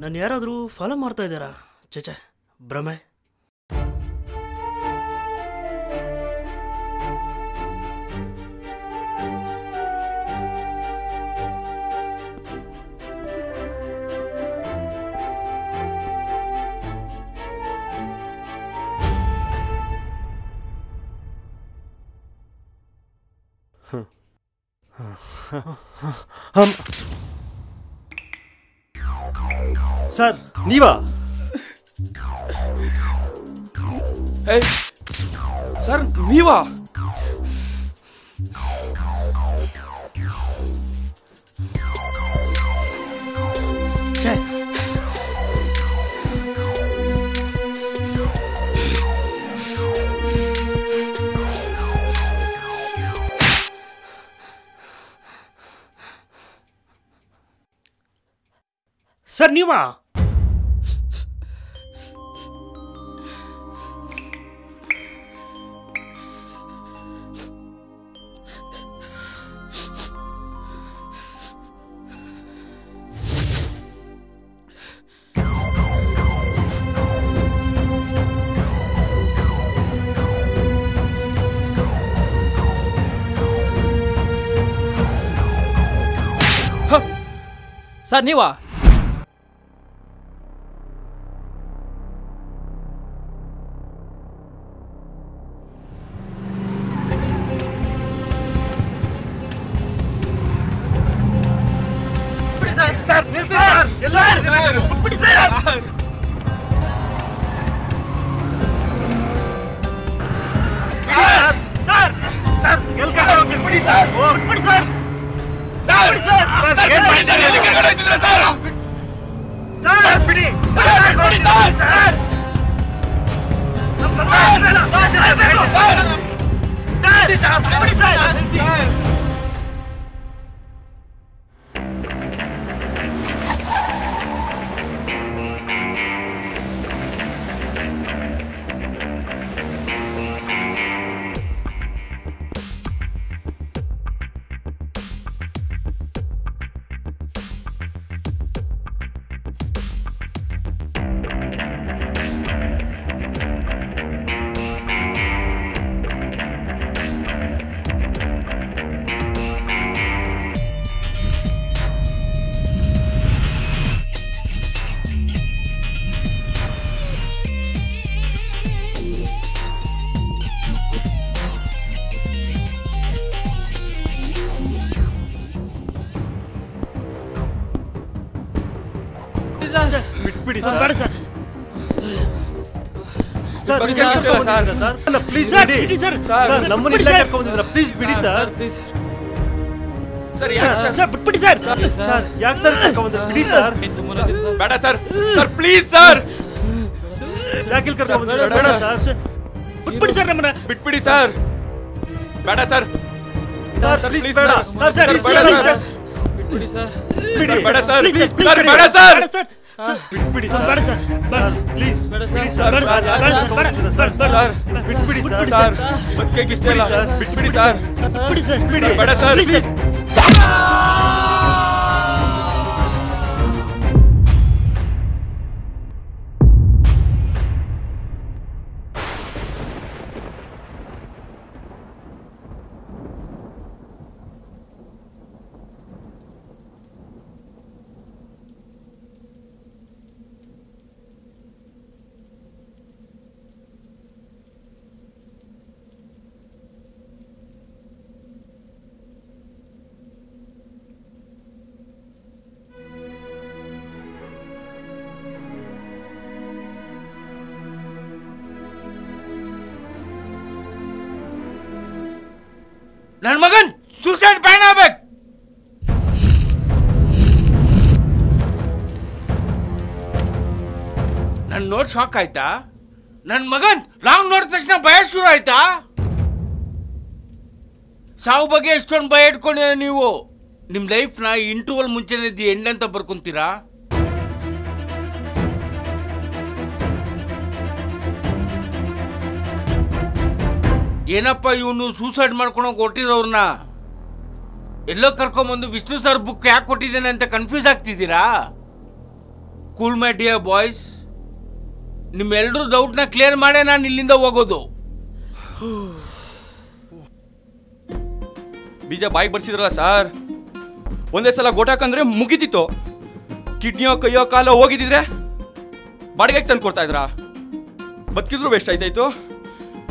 ನಾನು ಯಾರಾದರೂ ಫಾಲೋ ಮಾಡ್ತಾ ಇದ್ದಾರಾ? ಚೇಚೆ, ಭ್ರಮೆ. ಸರ್ ನೀವಾ? ಸರ್ ನೀವಾ? ಸರ್ ನೀವಾ? ಸರ್ ನೀವಾ? ಸರ್ ನಿಲ್ಸಿ ಸರ್, ಎಲ್ಲ ಬಿಡಿ ಸರ್. ಸರ್ ಸರ್ ಎಲ್ಗಡೆ ಹೋಗಿ ಬಿಡಿ ಸರ್. ಬಿಡಿ ಸರ್. ಸರ್ ಏನ್ ಮಾಡಿದ್ದಾರೆ? ಎಲ್ಲಿ ಕರ್ಕೊಂಡು ಹೋಗ್ತಿದ್ದೀರಾ ಸರ್? ಸರ್ ಬಿಡಿ ಸರ್, ಬಿಡಿ ಸರ್. ಸರ್ ನಮ್ಮ ಸರ್ ಬಿಡಿ ಸರ್. ಬಿಟ್ಬಿಡಿ ಸರ್. ಬೇಡ ಸರ್. ಸರ್ ಪ್ಲೀಸ್ ಬಿಡಿ ಸರ್. ಸರ್ ನಮ್ಮನ್ನ ಇಲ್ಲ ಕರ್ಕೊಂಡು ಬಂದಿದ್ರ, ಪ್ಲೀಸ್ ಬಿಡಿ ಸರ್. ಸರ್ ಬಿಟ್ಬಿಡಿ ಸರ್. ಸರ್ ಯಾಕೆ ಸರ್ ಕರ್ಕೊಂಡು ಬಂದ್ರಿ? ಬಿಡಿ ಸರ್. ಬೇಡ ಸರ್. Sir please sir. ಯಾಕೆ ಇಲ್ಲಿ ಕರ್ಕೊಂಡು ಬಂದ್ರಿ? ಬೇಡ ಸರ್. ಬಿಟ್ಬಿಡಿ ಸರ್, ನಮ್ಮನ್ನ ಬಿಟ್ಬಿಡಿ ಸರ್. ಬೇಡ ಸರ್. ಸರ್ ಪ್ಲೀಸ್ ಬೇಡ ಸರ್. ಬೇಡ ಸರ್. ಬಿಟ್ಬಿಡಿ ಸರ್. ಬೇಡ ಸರ್. ಸರ್ ಬೇಡ ಸರ್. ಬಿಟ್ಬಿಡಿ ಸರ್. ಬೇಡ ಸರ್. ಸರ್ ಪ್ಲೀಸ್ ಬೇಡ ಬಿಡಿ ಸರ್. ಸರ್. ಸರ್ ಬಿಟ್ಬಿಡಿ ಸರ್. ಸರ್ ಬದುಕಕ್ಕೆ ಇಷ್ಟ ಇಲ್ಲ ಸರ್. ಬಿಟ್ಬಿಡಿ ಸರ್. ಬಿಟ್ಬಿಡಿ ಸರ್. ಬೇಡ ಸರ್. ಪ್ಲೀಸ್. ನನ್ನ ಮಗನ್ ಸೂಸೈಡ್ ಬ್ಯಾನ್ ಆಗ್ಬೇಕು. ನನ್ ನೋಡ್ ಶಾಕ್ ಆಯ್ತಾ? ನನ್ ಮಗನ್ ರಾಂಗ್ ನೋಡಿದ ತಕ್ಷಣ ಭಯ ಶುರು ಆಯ್ತಾ? ಸಾವು ಬಗ್ಗೆ ಎಷ್ಟೊಂದು ಭಯ ಇಟ್ಕೊಂಡಿರ ನೀವು. ನಿಮ್ ಲೈಫ್ನ ಇಂಟರ್ವಲ್ ಮುಂಚೆನೆ ದಿ ಎಂಡ್ ಅಂತ ಬರ್ಕೊಂತೀರಾ? ಏನಪ್ಪ ಇವನು ಸೂಸೈಡ್ ಮಾಡ್ಕೊಂಡೋಗಿ ಹೊಟ್ಟಿರೋರ್ನ ಎಲ್ಲೋ ಕರ್ಕೊಂಬಂದು ವಿಷ್ಣು ಸರ್ ಬುಕ್ ಯಾಕೆ ಕೊಟ್ಟಿದ್ದೇನೆ ಅಂತ ಕನ್ಫ್ಯೂಸ್ ಆಗ್ತಿದ್ದೀರಾ? ಕೂಲ್ ಮೈ ಡಿಯರ್ ಬಾಯ್ಸ್, ನಿಮ್ಮೆಲ್ಲರೂ ಡೌಟ್ನ ಕ್ಲಿಯರ್ ಮಾಡೇ ನಾನು ಇಲ್ಲಿಂದ ಹೋಗೋದು. ಬೀಜ ಬಾಯಿಗೆ ಬರ್ಸಿದ್ರಲ್ಲ ಸರ್, ಒಂದೇ ಸಲ ಗೋಟಾಕಂದ್ರೆ ಮುಗಿತಿತ್ತು. ಕಿಡ್ನಿಯೋ ಕೈಯೋ ಕಾಲೋ ಹೋಗಿದ್ದಿದ್ರೆ ಬಾಡಿಗೆಗೆ ತಂದು ಕೊಡ್ತಾ ಇದ್ರಾ? ಬದುಕಿದ್ರು ವೇಸ್ಟ್ ಆಯ್ತಾಯ್ತು.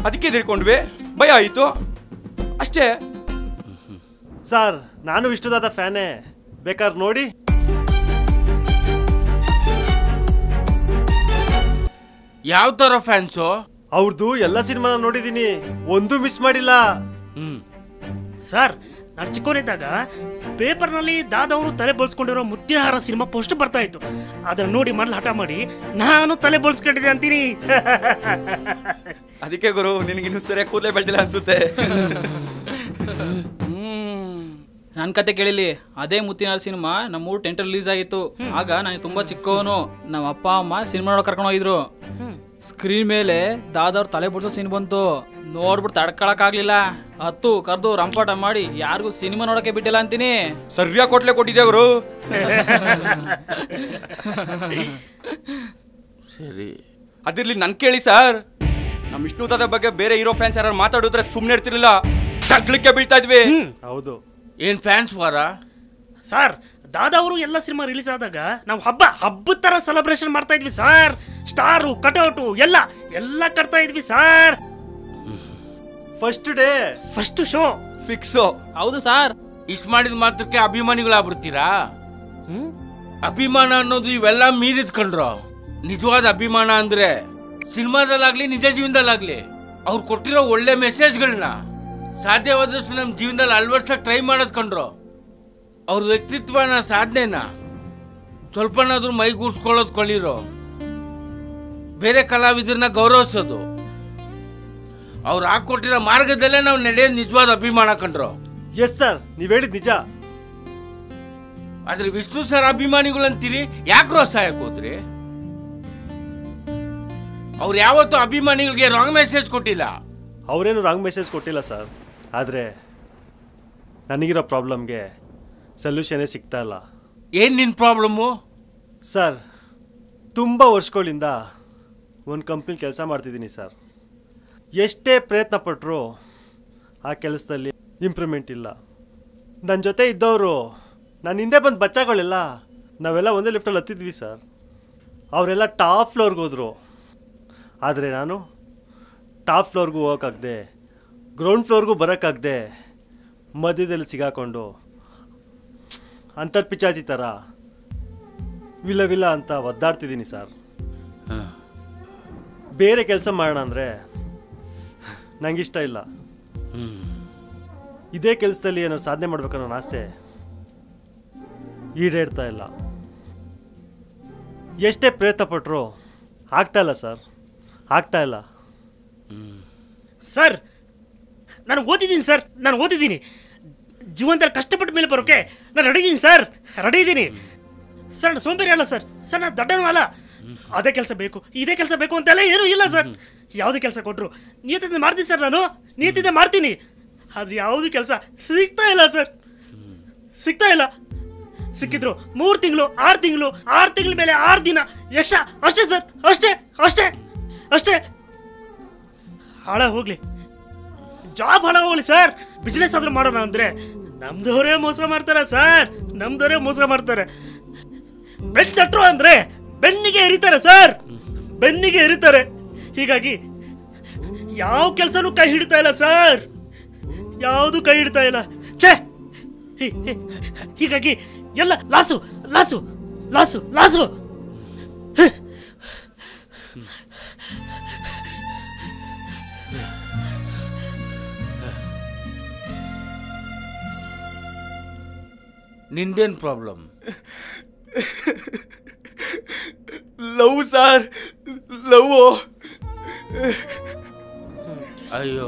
ಅದಕ್ಕೆ ಎದುರ್ಕೊಂಡ್ವಿ, ಭಯ ಆಯಿತು ಅಷ್ಟೇ. ಸರ್ ನಾನು ವಿಷ್ಣುದಾದ ಫ್ಯಾನೇ, ಬೇಕಾದ್ರೆ ನೋಡಿ. ಯಾವ ಥರ ಫ್ಯಾನ್ಸು? ಅವ್ರದ್ದು ಎಲ್ಲ ಸಿನಿಮಾನ ನೋಡಿದ್ದೀನಿ, ಒಂದು ಮಿಸ್ ಮಾಡಿಲ್ಲ. ಸರ್ ನಾನು ಚಿಕ್ಕವನಿದ್ದಾಗ ಪೇಪರ್ನಲ್ಲಿ ದಾದವರು ತಲೆ ಬೋಳ್ಸ್ಕೊಂಡಿರೋ ಮುತ್ತಿನ ಹಾರ ಸಿನಿಮಾ ಪೋಸ್ಟ್ ಬರ್ತಾ ಇತ್ತು. ಅದನ್ನ ನೋಡಿ ಮನೇಲಿ ಹಠ ಮಾಡಿ ನಾನು ತಲೆ ಬೋಳ್ಸ್ಕೊಂಡಿದ್ದೆ ಅಂತೀನಿ. ಅದಕ್ಕೆ ಗುರು ನಿನಗಿನ್ನೂ ಸರಿಯಾಗಿ ಕೂದಲೇ ಬೆಳೆದಿಲ್ಲ ಅನ್ಸುತ್ತೆ. ನನ್ನ ಕತೆ ಕೇಳಿಲಿ, ಅದೇ ಮುತ್ತಿನ ಸಿನಿಮಾ ನಮ್ಮೂರು ಟೆಂಟ್ ರಿಲೀಸ್ ಆಗಿತ್ತು. ಆಗ ನಾನು ತುಂಬಾ ಚಿಕ್ಕವನು. ನಮ್ಮ ಅಪ್ಪ ಅಮ್ಮ ಸಿನಿಮಾ ನೋಡೋ ಕರ್ಕೊಂಡು ಹೋಗಿದ್ರು. ಸ್ಕ್ರೀನ್ ಮೇಲೆ ದಾದವ್ರ ತಲೆ ಬಿಡ್ಸೋ ಸೀನ್ ಬಂತು. ನೋಡ್ಬಿಟ್ಟು ತಡ್ಕೊಳಕ್ ಆಗ್ಲಿಲ್ಲ. ಹತ್ತು ಕರ್ದು ರಂಪಾಟ ಮಾಡಿ ಯಾರಿಗೂ ಸಿನಿಮಾ ನೋಡಕ್ಕೆ ಬಿಟ್ಟಿಲ್ಲ ಅಂತೀನಿ. ಸರಿಯಾಗಿ ಕೊಟ್ಲೆ ಕೊಟ್ಟಿದ್ದೆ ಗುರು. ಸರಿ, ಅದಿರ್ಲಿ ನನ್ ಕೇಳಿ ಸರ್, ನಮ್ಮ ವಿಷ್ಣುದಾದ ಬಗ್ಗೆ ಬೇರೆ ಹೀರೋ ಫ್ಯಾನ್ಸ್ ಯಾರು ಮಾತಾಡಿದ್ರೆ ಸುಮ್ಮನೆ ಇರ್ತಿರ್ಲಿಲ್ಲ, ಜಗ್ಲಕ್ಕೆ ಬೀಳ್ತಾ ಇದ್ವಿ. ಹೌದು. ಏನ್ ಫ್ಯಾನ್ಸ್ ವಾರ? ಸರ್ ದಾದವರು ಎಲ್ಲ ಸಿನಿಮಾ ರಿಲೀಸ್ ಆದಾಗ ನಾವು ಹಬ್ಬದ ತರ ಸೆಲೆಬ್ರೇಷನ್ ಮಾಡ್ತಾ ಇದ್ವಿ ಸರ್. ಸ್ಟಾರು ಕಟೌಟು ಎಲ್ಲ ಕಟ್ತಾ ಇದ್ವಿ sir. First day first show fix. ಹೌದು ಸರ್. ಇಷ್ಟ ಮಾಡಿದ ಮಾತ್ರಕ್ಕೆ ಅಭಿಮಾನಿಗಳಾಗ್ಬಿಡ್ತೀರಾ? ಅಭಿಮಾನ ಅನ್ನೋದು ಇವೆಲ್ಲ ಮೀರಿದ್ಕೊಂಡ್ರು. ನಿಜವಾದ ಅಭಿಮಾನ ಅಂದ್ರೆ ಸಿನಿಮಾದಲ್ಲಾಗ್ಲಿ ನಿಜ ಜೀವನದಲ್ಲಾಗ್ಲಿ ಅವ್ರು ಕೊಟ್ಟಿರೋ ಒಳ್ಳೆ ಮೆಸೇಜ್ಗಳನ್ನ ಸಾಧ್ಯವಾದಷ್ಟು ನಮ್ಮ ಜೀವನದಲ್ಲಿ ಅಳವಡಿಸಕ್ ಟ್ರೈ ಮಾಡೋದ್ ಕಂಡ್ರು. ಅವ್ರ ವ್ಯಕ್ತಿತ್ವನ ಸಾಧನೆನ ಸ್ವಲ್ಪನಾದ್ರೂ ಮೈಗೂಡ್ಸ್ಕೊಳ್ಳೋದು ಕಲಿರೋ, ಬೇರೆ ಕಲಾವಿದರನ್ನ ಗೌರವಿಸೋದು, ಅವ್ರು ಹಾಕೊಟ್ಟಿರೋ ಮಾರ್ಗದಲ್ಲೇ ನಾವು ನಡೆಯೋದು ನಿಜವಾದ ಅಭಿಮಾನ ಕಂಡ್ರು. ಎಸ್ ಸರ್, ನೀವ್ ಹೇಳಿದ್ ನಿಜ. ಆದ್ರೆ ವಿಷ್ಣು ಸರ್ ಅಭಿಮಾನಿಗಳು ಅಂತೀರಿ, ಯಾಕ್ರೋ ಸಹಾಯಕ್ಕೆ ಹೋದ್ರಿ? ಅವ್ರು ಯಾವತ್ತೂ ಅಭಿಮಾನಿಗಳಿಗೆ ರಾಂಗ್ ಮೆಸೇಜ್ ಕೊಟ್ಟಿಲ್ಲ. ಅವರೇನು ರಾಂಗ್ ಮೆಸೇಜ್ ಕೊಟ್ಟಿಲ್ಲ ಸರ್. ಆದರೆ ನನಗಿರೋ ಪ್ರಾಬ್ಲಮ್ಗೆ ಸೊಲ್ಯೂಷನ್ನೇ ಸಿಗ್ತಾ ಇಲ್ಲ. ಏನ್ ನಿನ್ ಪ್ರಾಬ್ಲಮ್ಮು? ಸರ್ ತುಂಬ ವರ್ಷಗಳಿಂದ ಒಂದು ಕಂಪ್ನಿ ಕೆಲಸ ಮಾಡ್ತಿದ್ದೀನಿ ಸರ್. ಎಷ್ಟೇ ಪ್ರಯತ್ನ ಪಟ್ಟರು ಆ ಕೆಲಸದಲ್ಲಿ ಇಂಪ್ರೂವ್ಮೆಂಟ್ ಇಲ್ಲ. ನನ್ನ ಜೊತೆ ಇದ್ದವರು, ನನ್ನ ಹಿಂದೆ ಬಂದ ಬಚ್ಚಗಳೆಲ್ಲ ನಾವೆಲ್ಲ ಒಂದೇ ಲಿಫ್ಟಲ್ಲಿ ಹತ್ತಿದ್ವಿ ಸರ್. ಅವರೆಲ್ಲ ಟಾಪ್ ಫ್ಲೋರ್ಗೆ ಹೋದರು. ಆದರೆ ನಾನು ಟಾಪ್ ಫ್ಲೋರ್ಗೂ ಹೋಗೋಕ್ಕಾಗದೆ, ಗ್ರೌಂಡ್ ಫ್ಲೋರ್ಗೂ ಬರೋಕ್ಕಾಗದೆ ಮಧ್ಯದಲ್ಲಿ ಸಿಗಾಕೊಂಡು ಅಂತರ್ಪಿಚಾಚಿ ಥರ ವಿಲ್ಲ ಅಂತ ಒದ್ದಾಡ್ತಿದ್ದೀನಿ ಸರ್. ಬೇರೆ ಕೆಲಸ ಮಾಡೋಣ ಅಂದರೆ ನಂಗಿಷ್ಟ ಇಲ್ಲ. ಇದೇ ಕೆಲಸದಲ್ಲಿ ಏನೋ ಸಾಧನೆ ಮಾಡ್ಬೇಕನ್ನೋ ಆಸೆ ಈಡೇರ್ತಾ ಇಲ್ಲ. ಎಷ್ಟೇ ಪ್ರಯತ್ನ ಪಟ್ಟರು ಆಗ್ತಾ ಇಲ್ಲ ಸರ್, ಆಗ್ತಾ ಇಲ್ಲ. ಸರ್ ನಾನು ಓದಿದ್ದೀನಿ ಸರ್, ನಾನು ಓದಿದ್ದೀನಿ. ಜೀವನದಲ್ಲಿ ಕಷ್ಟಪಟ್ಟ ಮೇಲೆ ಬರೋಕೆ ನಾನು ರೆಡಿ ಇದ್ದೀನಿ ಸರ್, ರೆಡಿ ಇದ್ದೀನಿ ಸರ್. ನಾನು ಸೋಂಬೇರಿ ಅಲ್ಲ ಸರ್, ಸರ್ ನಾನು ದಡ್ಡನೂ ಅಲ್ಲ. ಅದೇ ಕೆಲಸ ಬೇಕು, ಇದೇ ಕೆಲಸ ಬೇಕು ಅಂತೆಲ್ಲ ಏನೂ ಇಲ್ಲ ಸರ್. ಯಾವುದೇ ಕೆಲಸ ಕೊಟ್ಟರು ನಿಯತ್ತಿಂದ ಮಾಡ್ತೀನಿ ಸರ್, ನಾನು ನಿಯತ್ತಿಂದ ಮಾಡ್ತೀನಿ. ಆದರೆ ಯಾವುದೂ ಕೆಲಸ ಸಿಗ್ತಾ ಇಲ್ಲ ಸರ್, ಸಿಗ್ತಾ ಇಲ್ಲ. ಸಿಕ್ಕಿದ್ರು 3 ತಿಂಗಳು 6 ತಿಂಗಳು, 6 ತಿಂಗಳ ಮೇಲೆ 6 ದಿನ ಎಕ್ಸ್ಟ್ರಾ ಅಷ್ಟೇ ಸರ್, ಅಷ್ಟೇ ಅಷ್ಟೇ ಅಷ್ಟೇ. ಹಾಳಾಗಿ ಹೋಗ್ಲಿ, ಜಾಬ್ ಹಾಳಾಗಿ ಹೋಗ್ಲಿ ಸರ್. ಬಿಸ್ನೆಸ್ ಆದ್ರೂ ಮಾಡೋಣ ಅಂದರೆ ನಮ್ದವರೇ ಮೋಸ ಮಾಡ್ತಾರೆ ಸರ್, ನಮ್ದವರೇ ಮೋಸ ಮಾಡ್ತಾರೆ. ಬೆನ್ನು ತಟ್ಟರು ಅಂದರೆ ಬೆನ್ನಿಗೆ ಎರಿತಾರೆ ಸರ್, ಬೆನ್ನಿಗೆ ಎರಿತಾರೆ. ಹೀಗಾಗಿ ಯಾವ ಕೆಲಸನೂ ಕೈ ಹಿಡಿತಾ ಇಲ್ಲ ಸರ್, ಯಾವುದು ಕೈ ಹಿಡಿತಾ ಇಲ್ಲ. ಛೇ, ಹೀಗಾಗಿ ಎಲ್ಲ ಲಾಸು ಲಾಸು ಲಾಸು ಲಾಸು. ನಿಂದೇನ್ ಪ್ರಾಬ್ಲಮ್? Love sir, love. ಅಯ್ಯೋ,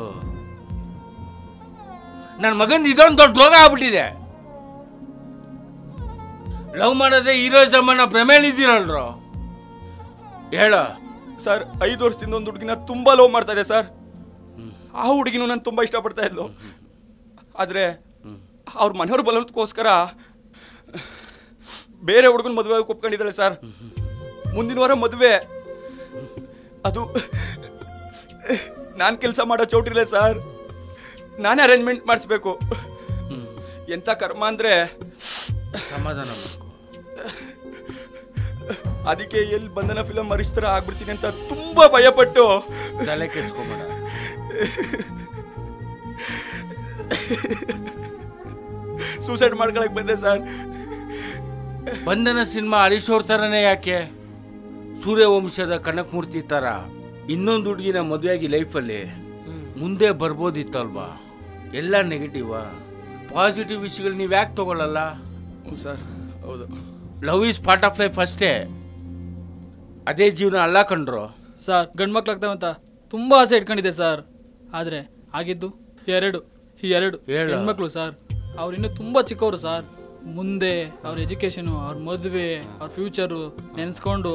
ನನ್ನ ಮಗನ್ ಇದೊಂದು ದೊಡ್ಡ ರೋಗ ಆಗ್ಬಿಟ್ಟಿದೆ. ಲವ್ ಮಾಡೋದೇ ಹೀರೋಯಿಸಮ್ ಅನ್ನೋ ಭ್ರಮೇಲಿದ್ದೀರಲ್ರೋ. ಹೇಳ ಸರ್, 5 ವರ್ಷದಿಂದ ಒಂದು ಹುಡುಗಿನ ತುಂಬಾ ಲವ್ ಮಾಡ್ತಾ ಇದೆ ಸರ್. ಆ ಹುಡುಗಿನೂ ನಾನು ತುಂಬಾ ಇಷ್ಟಪಡ್ತಾ ಇದ್ಲು. ಆದರೆ ಅವ್ರ ಮನೆಯವ್ರ ಬಲೋದಕ್ಕೋಸ್ಕರ ಬೇರೆ ಹುಡುಗನ ಮದುವೆ ಒಪ್ಕೊಂಡಿದ್ದಾಳೆ ಸರ್. ಮುಂದಿನ ವಾರ ಮದುವೆ. ಅದು ನಾನು ಕೆಲಸ ಮಾಡೋ ಚೌಟ್ರಿಲೇ ಸರ್. ನಾನೇ ಅರೇಂಜ್ಮೆಂಟ್ ಮಾಡಿಸ್ಬೇಕು. ಎಂಥ ಕರ್ಮ ಅಂದರೆ ಸಮಾಧಾನ ಮಾಡ್ಕೊ. ಅದಕ್ಕೆ ಎಲ್ಲಿ ಬಂಧನ ಫಿಲಮ್ ಮರಿಸ್ತರ ಆಗ್ಬಿಡ್ತೀನಿ ಅಂತ ತುಂಬಾ ಭಯಪಟ್ಟು ತಲೆ ಕೆಡ್ಸ್ಕೊಬೇಡ. ಸೂಸೈಡ್ ಮಾಡ್ಕೊಳಕ್ ಬಂದೆ ಸರ್. ಬಂಧನ ಸಿನಿಮಾ ಹರೀಶ್ ಅವ್ರ ಥರನೇ ಯಾಕೆ? ಸೂರ್ಯವಂಶದ ಕನಕಮೂರ್ತಿ ಥರ ಇನ್ನೊಂದು ಹುಡುಗಿನ ಮದುವೆಯಾಗಿ ಲೈಫಲ್ಲಿ ಮುಂದೆ ಬರ್ಬೋದಿತ್ತಲ್ವಾ? ಎಲ್ಲ ನೆಗೆಟಿವಾ? ಪಾಸಿಟಿವ್ ವಿಷಯಗಳು ನೀವು ಯಾಕೆ ತಗೊಳ್ಳಲ್ಲ? ಸರ್ ಹೌದು, love is part of life ಅಷ್ಟೇ, ಅದೇ ಜೀವನ ಅಲ್ಲ ಕಂಡ್ರು. ಸರ್ ಗಂಡು ಮಕ್ಳಾಗ್ತಾವೆ ಅಂತ ತುಂಬ ಆಸೆ ಇಟ್ಕೊಂಡಿದ್ದೆ ಸರ್. ಆದರೆ ಆಗಿದ್ದು ಎರಡು ಹೆಣ್ಮಕ್ಳು ಸರ್. ಅವ್ರು ಇನ್ನೂ ತುಂಬ ಚಿಕ್ಕವರು ಸರ್. ಮುಂದೆ ಅವ್ರ ಎಜುಕೇಷನು, ಅವ್ರ ಮದುವೆ, ಅವ್ರ ಫ್ಯೂಚರು ನೆನೆಸ್ಕೊಂಡು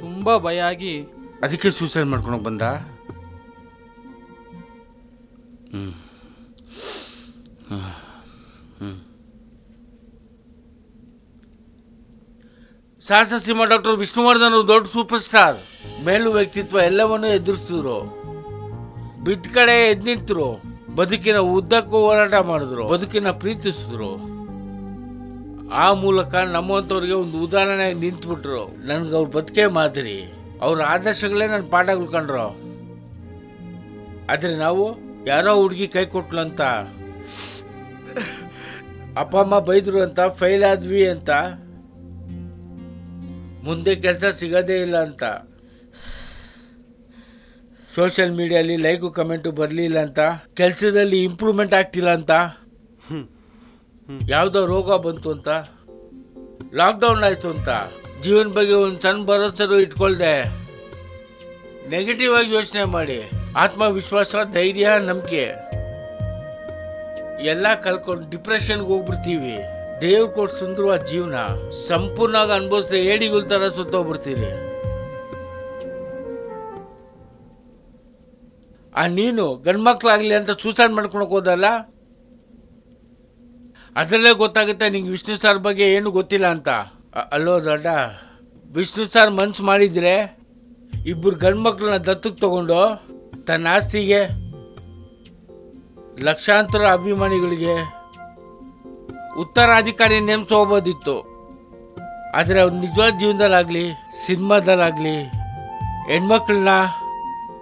ತುಂಬ ಭಯ ಆಗಿ ಅದಕ್ಕೆ ಸೂಸೈಡ್ ಮಾಡ್ಕೊಂಡು ಬಂದ. ಸಾಹಸ ಸಿನಿಮಾ ಡಾಕ್ಟರ್ ವಿಷ್ಣುವರ್ಧನ್ ದೊಡ್ಡ ಸೂಪರ್ ಸ್ಟಾರ್. ಮೇಲು ವ್ಯಕ್ತಿತ್ವ ಎಲ್ಲವನ್ನೂ ಎದುರಿಸಿದ್ರು, ಬಿದ್ದ ಕಡೆ ಎದ್ದು ನಿಂತರು, ಬದುಕಿನ ಉದ್ದಕ್ಕೂ ಹೋರಾಟ ಮಾಡಿದ್ರು, ಬದುಕಿನ ಪ್ರೀತಿಸಿದ್ರು. ಆ ಮೂಲಕ ನಮ್ಮಂಥವ್ರಿಗೆ ಒಂದು ಉದಾಹರಣೆ ನಿಂತ್ಬಿಟ್ರು. ನನ್ಗೆ ಅವ್ರ ಬದುಕೇ ಮಾದರಿ, ಅವ್ರ ಆದರ್ಶಗಳೇ ನನ್ನ ಪಾಠಗಳು ಕಂಡ್ರು. ಆದರೆ ನಾವು ಯಾರೋ ಹುಡುಗಿ ಕೈ ಕೊಟ್ಲು ಅಂತ, ಅಪ್ಪ ಅಮ್ಮ ಬೈದ್ರು ಅಂತ, ಫೈಲ್ ಆದ್ವಿ ಅಂತ, ಮುಂದೆ ಕೆಲಸ ಸಿಗೋದೇ ಇಲ್ಲ ಅಂತ, ಸೋಷಿಯಲ್ ಮೀಡಿಯಲ್ಲಿ ಲೈಕು ಕಮೆಂಟು ಬರಲಿಲ್ಲ ಅಂತ, ಕೆಲಸದಲ್ಲಿ ಇಂಪ್ರೂವ್ಮೆಂಟ್ ಆಗ್ತಿಲ್ಲ ಅಂತ, ಯಾವುದೋ ರೋಗ ಬಂತು ಅಂತ, ಲಾಕ್ಡೌನ್ ಆಯಿತು ಅಂತ, ಜೀವನ ಬಗ್ಗೆ ಒಂದು ಸಣ್ಣ ಭರೋಸೆನೂ ಇಟ್ಕೊಳ್ದೆ ನೆಗೆಟಿವ್ ಆಗಿ ಯೋಚನೆ ಮಾಡಿ ಆತ್ಮವಿಶ್ವಾಸ, ಧೈರ್ಯ, ನಂಬಿಕೆ ಎಲ್ಲ ಕಲ್ಕೊಂಡು ಡಿಪ್ರೆಷನ್ಗೆ ಹೋಗ್ಬಿಡ್ತೀವಿ. ದೇವ್ರು ಕೊಟ್ಟು ಸುಂದರವಾದ ಜೀವನ ಸಂಪೂರ್ಣವಾಗಿ ಅನುಭವಿಸ್ದೆ ಏಡಿಗಳ ಥರ ಸುತ್ತೋಗ್ಬಿಡ್ತೀರಿ. ನೀನು ಗಂಡ್ಮಕ್ಳಾಗ್ಲಿ ಅಂತ ಸೂಸೈಡ್ ಮಾಡ್ಕೊಳಕ್ ಹೋದಲ್ಲ, ಅದರಲ್ಲೇ ಗೊತ್ತಾಗುತ್ತೆ ನಿಂಗೆ ವಿಷ್ಣು ಸರ್ ಬಗ್ಗೆ ಏನು ಗೊತ್ತಿಲ್ಲ ಅಂತ. ಅಲ್ಲೋ ದೊಡ್ಡ, ವಿಷ್ಣು ಸರ್ ಮನ್ಸು ಮಾಡಿದ್ರೆ ಇಬ್ಬರು ಗಂಡ್ಮಕ್ಳನ್ನ ದತ್ತಕ್ಕೆ ತಗೊಂಡು ತನ್ನ ಆಸ್ತಿಗೆ, ಲಕ್ಷಾಂತರ ಅಭಿಮಾನಿಗಳಿಗೆ ಉತ್ತರಾಧಿಕಾರಿ ನೇಮಿಸೋಬೋದಿತ್ತು. ಆದರೆ ಅವ್ರು ನಿಜವಾದ ಜೀವನದಲ್ಲಾಗಲಿ ಸಿನಿಮಾದಲ್ಲಾಗಲಿ ಹೆಣ್ಮಕ್ಳನ್ನ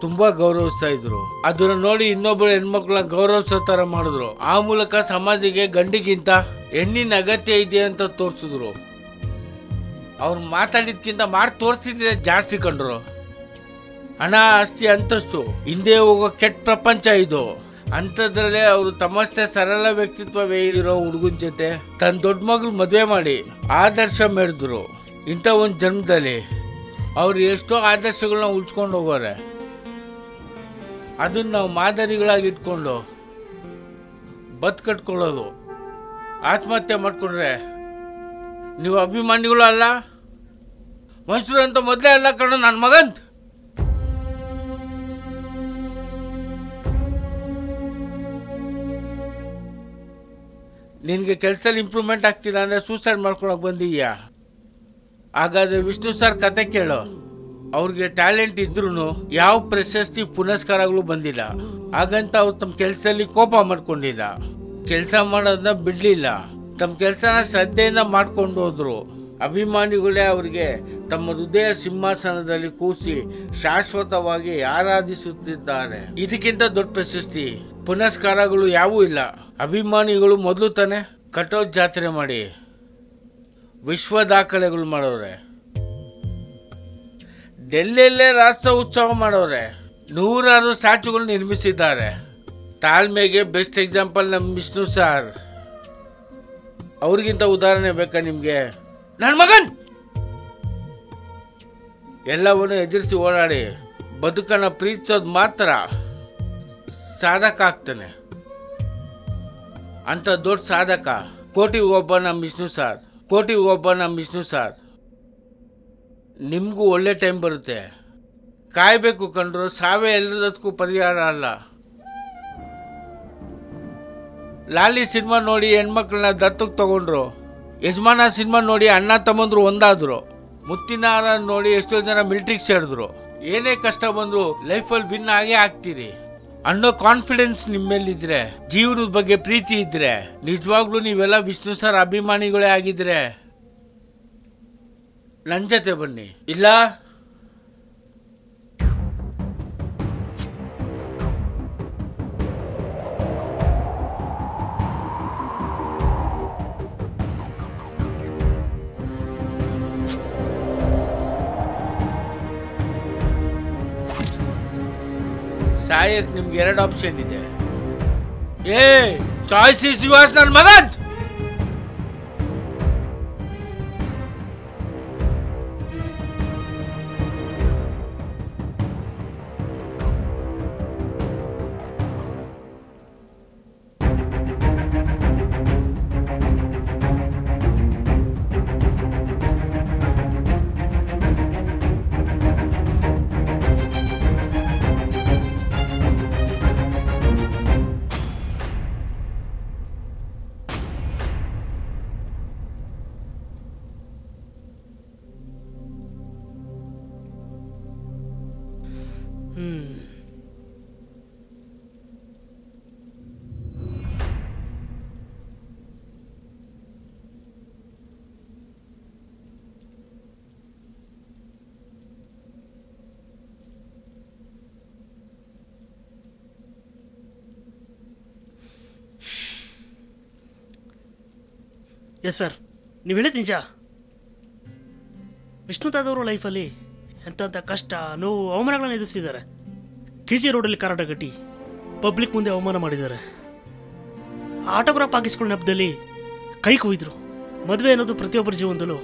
ತುಂಬ ಗೌರವಿಸ್ತಾ ಇದ್ರು. ಅದನ್ನ ನೋಡಿ ಇನ್ನೊಬ್ಬರು ಹೆಣ್ಮಕ್ಳನ್ನ ಗೌರವಿಸೋ ಥರ ಮಾಡಿದ್ರು. ಆ ಮೂಲಕ ಸಮಾಜಕ್ಕೆ ಗಂಡಿಗಿಂತ ಹೆಣ್ಣಿನ ಅಗತ್ಯ ಇದೆ ಅಂತ ತೋರಿಸಿದ್ರು. ಅವ್ರು ಮಾತಾಡಿದ್ಕಿಂತ ಮಾಡಿ ತೋರಿಸಿದ್ರೆ ಜಾಸ್ತಿ ಕಂಡ್ರು. ಹಣ, ಆಸ್ತಿ, ಅಂತಸ್ತು ಹಿಂದೆ ಹೋಗೋ ಕೆಟ್ಟ ಪ್ರಪಂಚ ಇದು. ಅಂಥದ್ರಲ್ಲೇ ಅವರು ತಮ್ಮಷ್ಟೇ ಸರಳ ವ್ಯಕ್ತಿತ್ವವೇ ಇರೋ ಹುಡುಗನ ಜೊತೆ ತನ್ನ ದೊಡ್ಡ ಮಗಳು ಮದುವೆ ಮಾಡಿ ಆದರ್ಶ ಮೆರೆದ್ರು. ಇಂಥ ಒಂದು ಜನ್ಮದಲ್ಲಿ ಅವ್ರು ಎಷ್ಟೋ ಆದರ್ಶಗಳನ್ನ ಉಳ್ಸ್ಕೊಂಡು ಹೋಗೋರೆ. ಅದನ್ನ ನಾವು ಮಾದರಿಗಳಾಗಿ ಇಟ್ಕೊಂಡು ಬದುಕಟ್ಕೊಳ್ಳೋದು. ಆತ್ಮಹತ್ಯೆ ಮಾಡ್ಕೊಂಡ್ರೆ ನೀವು ಅಭಿಮಾನಿಗಳು ಅಲ್ಲ, ಮನುಷ್ಯರು ಅಂತ ಮೊದಲೇ ಅಲ್ಲ ಕಣ ನನ್ನ ಮಗಂತ. ನಿನಗೆ ಕೆಲಸದಲ್ಲಿ ಇಂಪ್ರೂವ್ಮೆಂಟ್ ಆಗ್ತಿಲ್ಲ ಅಂದರೆ ಸೂಸೈಡ್ ಮಾಡ್ಕೊಳಕ್ಕೆ ಬಂದಿದ್ಯಾ? ಹಾಗಾದರೆ ವಿಷ್ಣು ಸರ್ ಕತೆ ಕೇಳೋ. ಅವ್ರಿಗೆ ಟ್ಯಾಲೆಂಟ್ ಇದ್ರೂ ಯಾವ ಪ್ರಶಸ್ತಿ ಪುರಸ್ಕಾರಗಳು ಬಂದಿಲ್ಲ. ಹಾಗಂತ ಅವ್ರು ತಮ್ಮ ಕೆಲಸದಲ್ಲಿ ಕೋಪ ಮಾಡ್ಕೊಂಡಿಲ್ಲ, ಕೆಲಸ ಮಾಡೋದನ್ನ ಬಿಡಲಿಲ್ಲ, ತಮ್ಮ ಕೆಲಸನ ಶ್ರದ್ಧೆಯಿಂದ ಮಾಡ್ಕೊಂಡು ಹೋದ್ರು. ಅಭಿಮಾನಿಗಳೇ ಅವರಿಗೆ ತಮ್ಮ ಹೃದಯ ಸಿಂಹಾಸನದಲ್ಲಿ ಕೂರಿಸಿ ಶಾಶ್ವತವಾಗಿ ಆರಾಧಿಸುತ್ತಿದ್ದಾರೆ. ಇದಕ್ಕಿಂತ ದೊಡ್ಡ ಪ್ರಶಸ್ತಿ ಪುರಸ್ಕಾರಗಳು ಯಾವೂ ಇಲ್ಲ. ಅಭಿಮಾನಿಗಳು ಮೊದಲು ತಾನೇ ಕಟೌಟ್ ಜಾತ್ರೆ ಮಾಡಿ ವಿಶ್ವ ದಾಖಲೆಗಳು ಮಾಡೋರೆ, ಡೆಲ್ಲಿಯಲ್ಲೇ ರಾಷ್ಟ್ರ ಉತ್ಸವ ಮಾಡೋರೆ, ನೂರಾರು ಸ್ಟ್ಯಾಚುಗಳು ನಿರ್ಮಿಸಿದ್ದಾರೆ. ತಾಳ್ಮೆಗೆ ಬೆಸ್ಟ್ ಎಕ್ಸಾಂಪಲ್ ನಮ್ಮ ವಿಷ್ಣು ಸರ್. ಅವ್ರಿಗಿಂತ ಉದಾಹರಣೆ ಬೇಕಾ ನಿಮಗೆ? ನನ್ನ ಮಗನ್ ಎಲ್ಲವನ್ನು ಎದುರಿಸಿ ಓಡಾಡಿ ಬದುಕನ್ನು ಪ್ರೀತಿಸೋದು ಮಾತ್ರ ಸಾಧಕ ಆಗ್ತಾನೆ. ಅಂತ ದೊಡ್ಡ ಸಾಧಕ ಕೋಟಿಗೆ ಒಬ್ಬ ನಮ್ಮ ವಿಷ್ಣು ಸರ್, ಕೋಟಿಗೆ ಒಬ್ಬ ನಮ್ಮ ವಿಷ್ಣು ಸರ್. ನಿಮಗೂ ಒಳ್ಳೆ ಟೈಮ್ ಬರುತ್ತೆ, ಕಾಯಬೇಕು ಕಂಡ್ರು. ಸಾವೇ ಎಲ್ಲದಕ್ಕೂ ಪರಿಹಾರ ಅಲ್ಲ. ಲಾಲಿ ಸಿನಿಮಾ ನೋಡಿ ಹೆಣ್ಮಕ್ಳನ್ನ ದತ್ತಕ್ಕೆ ತಗೊಂಡ್ರು, ಯಜಮಾನ ಸಿನಿಮಾ ನೋಡಿ ಅಣ್ಣ ತಮ್ಮಂದ್ರು ಒಂದಾದ್ರು. ಮುತ್ತಿನ ಹಾರ ನೋಡಿ ಎಷ್ಟೋ ಜನ ಮಿಲಿಟ್ರಿಗೆ ಸೇರಿದ್ರು. ಏನೇ ಕಷ್ಟ ಬಂದ್ರು ಲೈಫಲ್ಲಿ ವಿನ್ ಆಗೇ ಆಗ್ತೀರಿ ಅನ್ನೋ ಕಾನ್ಫಿಡೆನ್ಸ್ ನಿಮ್ಮೇಲಿದ್ರೆ, ಜೀವನದ ಬಗ್ಗೆ ಪ್ರೀತಿ ಇದ್ರೆ, ನಿಜವಾಗ್ಲೂ ನೀವೆಲ್ಲ ವಿಷ್ಣು ಸರ್ ಅಭಿಮಾನಿಗಳೇ ಆಗಿದ್ರೆ ನನ್ನ ಜೊತೆ ಬನ್ನಿ. ಇಲ್ಲ ಸಾಯಕ್ ನಿಮ್ಗೆ 2 ಆಪ್ಷನ್ ಇದೆ. ಚಾಯ್ಸ್ ಇಸ್ ಯುವರ್ಸ್ ನನ್ನ ಮಗನ್. ಎಸ್ ಸರ್, ನೀವು ಹೇಳಿದ ನಿಜ. ವಿಷ್ಣು ತಾದವರು ಲೈಫಲ್ಲಿ ಎಂಥ ಕಷ್ಟ, ನೋವು, ಅವಮಾನಗಳನ್ನು ಎದುರಿಸಿದ್ದಾರೆ. KG ರೋಡಲ್ಲಿ ಕಾರಾಟ ಗಟ್ಟಿ ಪಬ್ಲಿಕ್ ಮುಂದೆ ಅವಮಾನ ಮಾಡಿದ್ದಾರೆ. ಆಟೋಗ್ರಾಫ್ ಹಾಕಿಸ್ಕೊಳ್ಳೋ ನೆಪದಲ್ಲಿ ಕೈ ಕುಯ್ದ್ರು. ಮದುವೆ ಅನ್ನೋದು ಪ್ರತಿಯೊಬ್ಬರ ಜೀವನದಲ್ಲೂ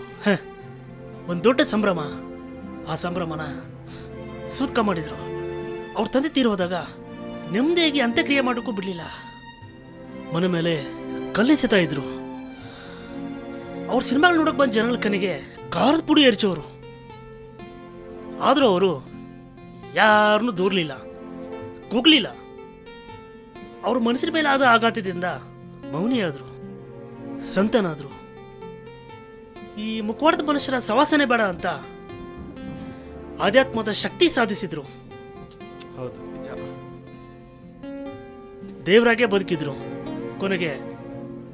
ಒಂದು ದೊಡ್ಡ ಸಂಭ್ರಮ. ಆ ಸಂಭ್ರಮನ ಸೂತ್ಕ ಮಾಡಿದರು. ಅವ್ರ ತಂದೆ ತೀರೋದಾಗ ನೆಮ್ಮದಿಯಾಗಿ ಅಂತ್ಯಕ್ರಿಯೆ ಮಾಡೋಕ್ಕೂ ಬಿಡಲಿಲ್ಲ. ಮನೆ ಮೇಲೆ ಕಲ್ಲೆಸೆತಾ ಇದ್ರು. ಅವ್ರ ಸಿನಿಮಾಗಳು ನೋಡೋಕೆ ಬಂದ ಜನಗಳ ಕನಿಗೆ ಖಾರದ ಪುಡಿ ಎರಚೋರು. ಆದರೂ ಅವರು ಯಾರನ್ನೂ ದೂರಲಿಲ್ಲ, ಕೂಗಲಿಲ್ಲ. ಅವ್ರ ಮನಸ್ಸಿನ ಮೇಲೆ ಆದ ಆಘಾತದಿಂದ ಮೌನಿಯಾದರು, ಸಂತನಾದರು. ಈ ಮುಖವಾಡದ ಮನುಷ್ಯರ ಸವಾಸನೆ ಬೇಡ ಅಂತ ಆಧ್ಯಾತ್ಮದ ಶಕ್ತಿ ಸಾಧಿಸಿದ್ರು. ಹೌದು, ನಿಜ. ದೇವರಾಗೆ ಬದುಕಿದ್ರು, ಕೊನೆಗೆ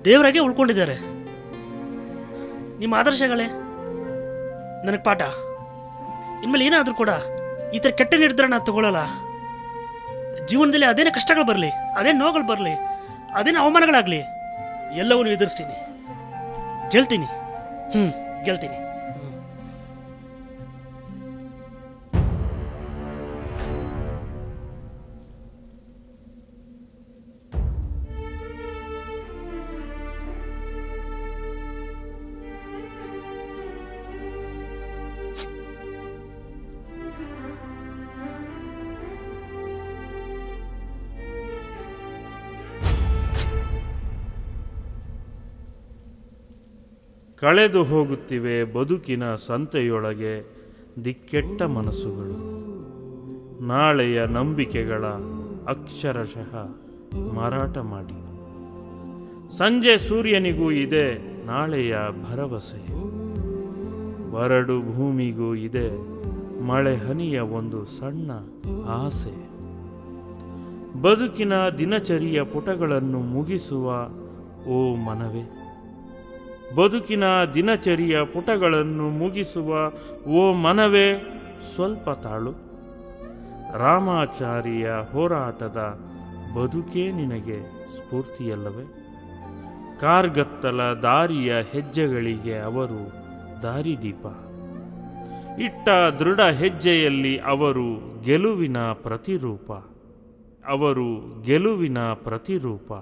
ದೇವರಾಗೆ ಉಳ್ಕೊಂಡಿದ್ದಾರೆ. ನಿಮ್ಮ ಆದರ್ಶಗಳೇ ನನಗೆ ಪಾಠ. ಇನ್ಮೇಲೆ ಏನಾದರೂ ಕೂಡ ಈ ಥರ ಕೆಟ್ಟ ನಿರ್ಧಾರ ನಾನು ತಗೊಳ್ಳಲ್ಲ. ಜೀವನದಲ್ಲಿ ಅದೇನೇ ಕಷ್ಟಗಳು ಬರಲಿ, ಅದೇನು ನೋವುಗಳು ಬರಲಿ, ಅದೇನು ಅವಮಾನಗಳಾಗಲಿ, ಎಲ್ಲವನ್ನೂ ಎದುರಿಸ್ತೀನಿ, ಗೆಲ್ತೀನಿ. ಗೆಲ್ತೀನಿ. ಕಳೆದು ಹೋಗುತ್ತಿವೆ ಬದುಕಿನ ಸಂತೆಯೊಳಗೆ ದಿಕ್ಕೆಟ್ಟ ಮನಸ್ಸುಗಳು. ನಾಳೆಯ ನಂಬಿಕೆಗಳ ಅಕ್ಷರಶಃ ಮಾರಾಟ ಮಾಡಿ. ಸಂಜೆ ಸೂರ್ಯನಿಗೂ ಇದೆ ನಾಳೆಯ ಭರವಸೆ. ಬರಡು ಭೂಮಿಗೂ ಇದೆ ಮಳೆ ಹನಿಯ ಒಂದು ಸಣ್ಣ ಆಸೆ. ಬದುಕಿನ ದಿನಚರಿಯ ಪುಟಗಳನ್ನು ಮುಗಿಸುವ ಓ ಮನವೇ, ಬದುಕಿನ ದಿನಚರಿಯ ಪುಟಗಳನ್ನು ಮುಗಿಸುವ ಓ ಮನವೇ ಸ್ವಲ್ಪ ತಾಳು. ರಾಮಾಚಾರಿಯ ಹೋರಾಟದ ಬದುಕೇ ನಿನಗೆ ಸ್ಫೂರ್ತಿಯಲ್ಲವೇ? ಕಾರ್ಗತ್ತಲ ದಾರಿಯ ಹೆಜ್ಜೆಗಳಿಗೆ ಅವರು ದಾರಿದೀಪ. ಇಟ್ಟ ದೃಢ ಹೆಜ್ಜೆಯಲ್ಲಿ ಅವರು ಗೆಲುವಿನ ಪ್ರತಿರೂಪ. ಅವರು ಗೆಲುವಿನ ಪ್ರತಿರೂಪ.